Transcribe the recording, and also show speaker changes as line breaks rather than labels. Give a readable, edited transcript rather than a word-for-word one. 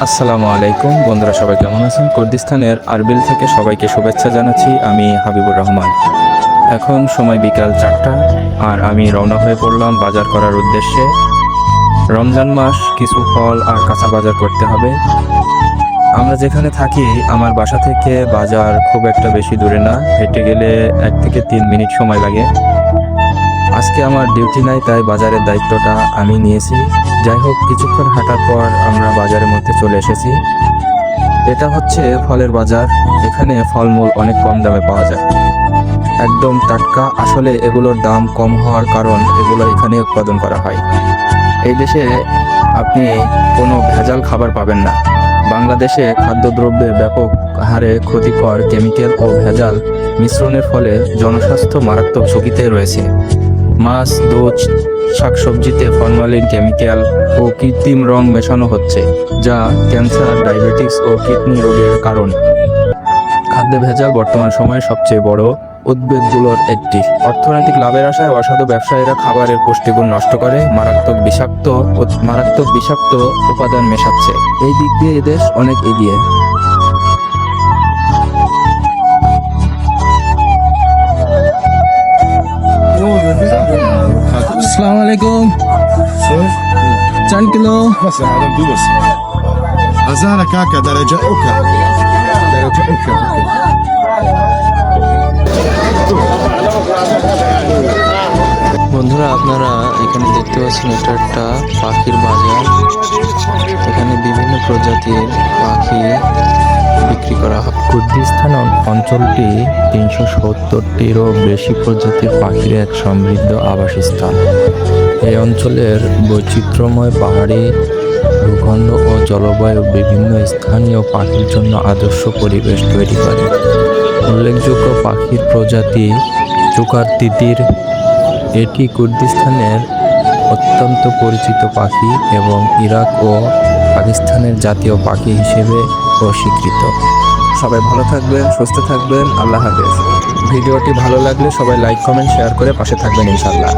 আসসালামু আলাইকুম বন্ধুরা, সবাই কেমন আছেন? কুর্দিস্তানের আরবিল থেকে সবাইকে শুভেচ্ছা জানাচ্ছি। আমি হাবিবুর রহমান। এখন সময় বিকাল 4টা আর আমি রওনা হয়ে পড়লাম বাজার করার উদ্দেশ্যে। রমজান মাস, কিছু ফল আর কাঁচা বাজার করতে হবে। আমরা যেখানে থাকি আমার বাসা থেকে বাজার খুব একটা বেশি দূরে না, হেঁটে গেলে 1 থেকে 3 মিনিট সময় লাগে। আজকে আমার ডিউটি নাই, তাই বাজারের দায়িত্বটা আমি নিয়েছি। যাই হোক, কিছুক্ষণ হাঁটার পর আমরা বাজারের মধ্যে চলে এসেছি। এটা হচ্ছে ফলের বাজার। এখানে ফলমূল অনেক কম দামে পাওয়া যায়, একদম টাটকা। আসলে এগুলোর দাম কম হওয়ার কারণ এগুলো এখানে উৎপাদন করা হয়। এই দেশে আপনি কোনো ভেজাল খাবার পাবেন না। বাংলাদেশে খাদ্যদ্রব্যে ব্যাপক হারে ক্ষতিকর কেমিক্যাল ও ভেজাল মিশ্রণের ফলে জনস্বাস্থ্য মারাত্মক ঝুঁকিতে রয়েছে। মাছ, দুধ, শাকসবজিতে ফরমালিন, কেমিক্যাল ও কৃত্রিম রং মেশানো হচ্ছে, যা ক্যান্সার, ডায়াবেটিস ও কিডনি রোগের কারণ। খাদ্যে ভেজাল বর্তমান সময়ে সবচেয়ে বড় উদ্বেগগুলোর একটি। অর্থনৈতিক লাভের আশায় অসাধু ব্যবসায়ীরা খাবারের পুষ্টিগুণ নষ্ট করে মারাত্মক বিষাক্ত উপাদান মেশাচ্ছে। এই দিক দিয়ে এদেশ অনেক এগিয়ে।
আসসালামু আলাইকুম। 4 কিলো
بس هذا بدوس هزارة كاكا درجة أوكا درجة أوكا
বন্ধুরা, আপনারা এখানে দেখতে পাচ্ছেন এটা একটা পাখির বাজার। এখানে বিভিন্ন প্রজাতির পাখি বিক্রি করা হয়।
কুর্দিস্তান অঞ্চলটি 370টিরও বেশি প্রজাতির পাখির এক সমৃদ্ধ আবাসস্থল। এই অঞ্চলের বৈচিত্র্যময় পাহাড়ি ভূখণ্ড ও জলবায়ু বিভিন্ন স্থানীয় পাখির জন্য আদর্শ পরিবেশ তৈরি করে। উল্লেখযোগ্য পাখির প্রজাতি চুকার তিতির। এটি কুর্দিস্তানের অত্যন্ত পরিচিত পাখি এবং ইরাক ও পাকিস্তানের জাতীয় পাখি হিসেবে স্বীকৃত। সবাই ভালো থাকবেন, সুস্থ থাকবেন। আল্লাহ হাফেজ। ভিডিওটি ভালো লাগলে সবাই লাইক, কমেন্ট, শেয়ার করে পাশে থাকবেন ইনশাআল্লাহ।